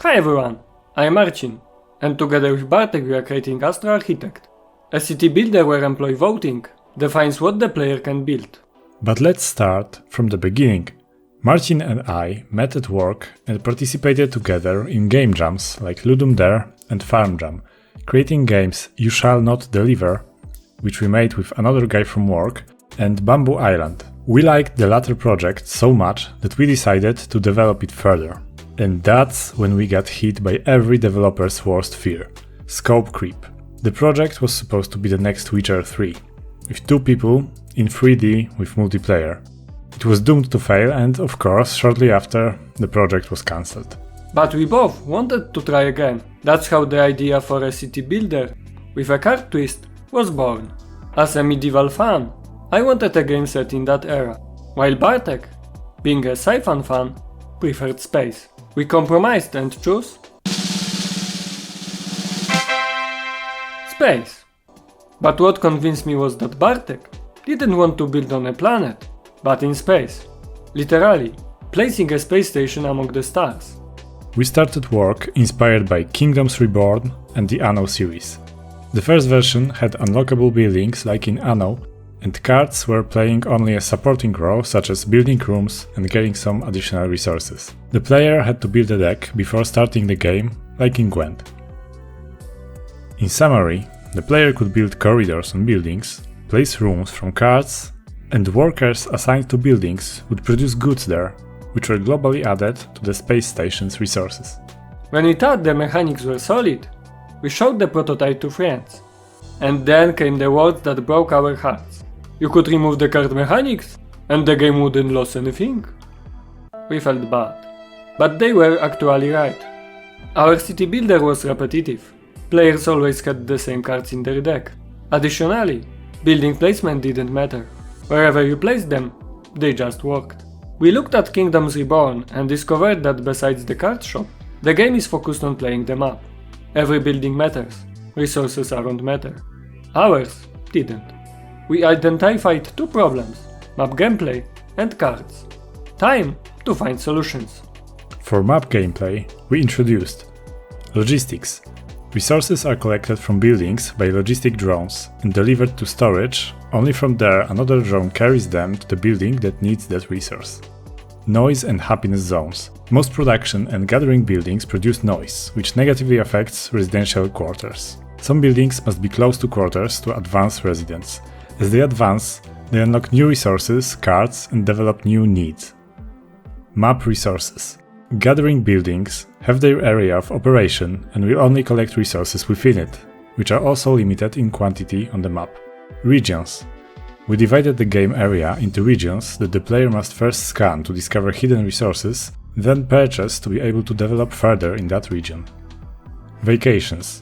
Hi everyone, I am Marcin, and together with Bartek we are creating Astro Architect, a city builder where employee voting defines what the player can build. But let's start from the beginning. Marcin and I met at work and participated together in game jams like Ludum Dare and Farm Jam, creating games You Shall Not Deliver, which we made with another guy from work, and Bamboo Island. We liked the latter project so much that we decided to develop it further. And that's when we got hit by every developer's worst fear: scope creep. The project was supposed to be the next Witcher 3, with 2 people in 3D with multiplayer. It was doomed to fail, and of course, shortly after, the project was cancelled. But we both wanted to try again. That's how the idea for a city builder with a card twist was born. As a medieval fan, I wanted a game set in that era, while Bartek, being a sci-fi fan, preferred space. We compromised and chose space. But what convinced me was that Bartek didn't want to build on a planet, but in space. Literally, placing a space station among the stars. We started work inspired by Kingdoms Reborn and the Anno series. The first version had unlockable buildings like in Anno, and cards were playing only a supporting role, such as building rooms and getting some additional resources. The player had to build a deck before starting the game, like in Gwent. In summary, the player could build corridors on buildings, place rooms from cards, and workers assigned to buildings would produce goods there, which were globally added to the space station's resources. When we thought the mechanics were solid, we showed the prototype to friends. And then came the words that broke our hearts. You could remove the card mechanics, and the game wouldn't lose anything. We felt bad. But they were actually right. Our city builder was repetitive. Players always had the same cards in their deck. Additionally, building placement didn't matter. Wherever you placed them, they just worked. We looked at Kingdoms Reborn and discovered that besides the card shop, the game is focused on playing the map. Every building matters. Resources around matter. Ours didn't. We identified 2 problems: map gameplay and cards. Time to find solutions. For map gameplay, we introduced logistics. Resources are collected from buildings by logistic drones and delivered to storage. Only from there another drone carries them to the building that needs that resource. Noise and happiness zones. Most production and gathering buildings produce noise, which negatively affects residential quarters. Some buildings must be close to quarters to advance residents. As they advance, they unlock new resources, cards, and develop new needs. Map resources. Gathering buildings have their area of operation and will only collect resources within it, which are also limited in quantity on the map. Regions. We divided the game area into regions that the player must first scan to discover hidden resources, then purchase to be able to develop further in that region. Vacations.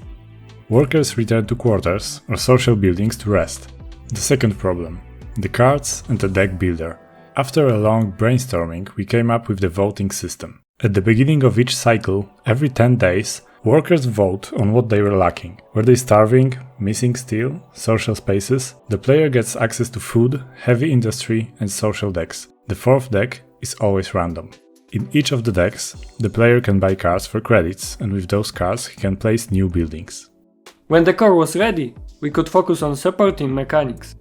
Workers return to quarters or social buildings to rest. The second problem: the cards and the deck builder. After a long brainstorming, we came up with the voting system. At the beginning of each cycle, every 10 days, workers vote on what they were lacking. Were they starving, missing steel, social spaces? The player gets access to food, heavy industry, and social decks. The 4th deck is always random. In each of the decks, the player can buy cards for credits, and with those cards he can place new buildings. When the core was ready, we could focus on supporting mechanics.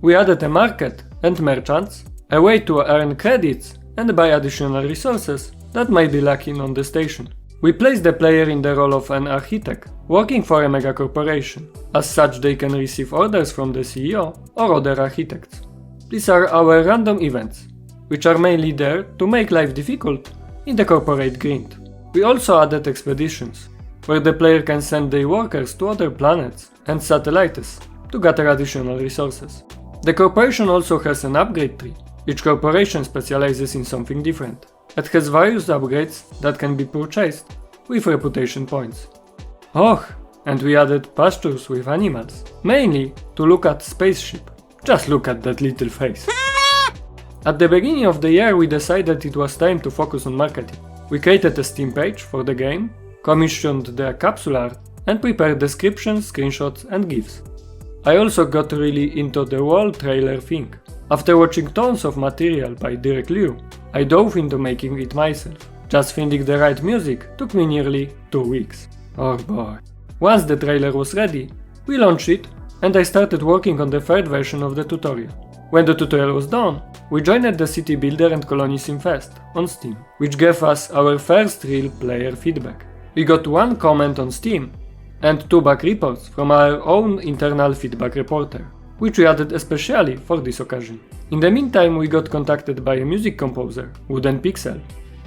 We added a market and merchants, a way to earn credits and buy additional resources that might be lacking on the station. We placed the player in the role of an architect, working for a mega corporation. As such, they can receive orders from the CEO or other architects. These are our random events, which are mainly there to make life difficult in the corporate grind. We also added expeditions, where the player can send their workers to other planets and satellites to gather additional resources. The corporation also has an upgrade tree. Each corporation specializes in something different. It has various upgrades that can be purchased with reputation points. Oh, and we added pastures with animals, mainly to look at spaceship. Just look at that little face. At the beginning of the year we decided it was time to focus on marketing. We created a Steam page for the game, commissioned the capsule art, and prepared descriptions, screenshots and GIFs. I also got really into the wall trailer thing. After watching tons of material by Direct Liu, I dove into making it myself. Just finding the right music took me nearly 2 weeks. Oh boy. Once the trailer was ready, we launched it and I started working on the third version of the tutorial. When the tutorial was done, we joined the City Builder and Colony Sim Fest on Steam, which gave us our first real player feedback. We got 1 comment on Steam and 2 bug reports from our own internal feedback reporter, which we added especially for this occasion. In the meantime, we got contacted by a music composer, Wooden Pixel.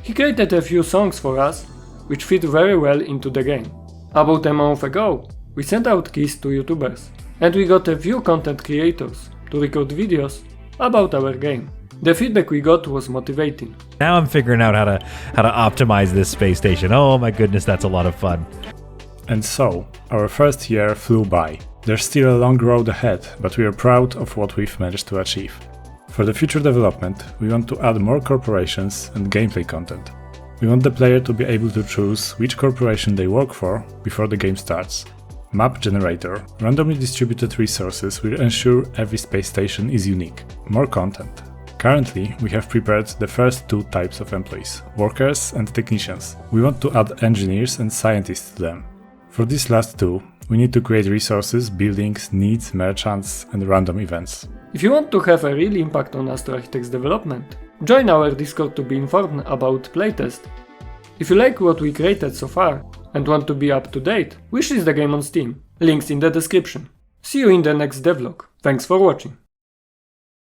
He created a few songs for us, which fit very well into the game. About a month ago, we sent out keys to YouTubers, and we got a few content creators to record videos about our game. The feedback we got was motivating. Now I'm figuring out how to optimize this space station. Oh my goodness, that's a lot of fun. And so, our first year flew by. There's still a long road ahead, but we are proud of what we've managed to achieve. For the future development, we want to add more corporations and gameplay content. We want the player to be able to choose which corporation they work for before the game starts. Map generator, randomly distributed resources will ensure every space station is unique. More content. Currently, we have prepared the first 2 types of employees, workers and technicians. We want to add engineers and scientists to them. For these last 2, we need to create resources, buildings, needs, merchants, and random events. If you want to have a real impact on Astro Architect's development, join our Discord to be informed about playtest. If you like what we created so far and want to be up to date, wishlist the game on Steam. Links in the description. See you in the next devlog. Thanks for watching.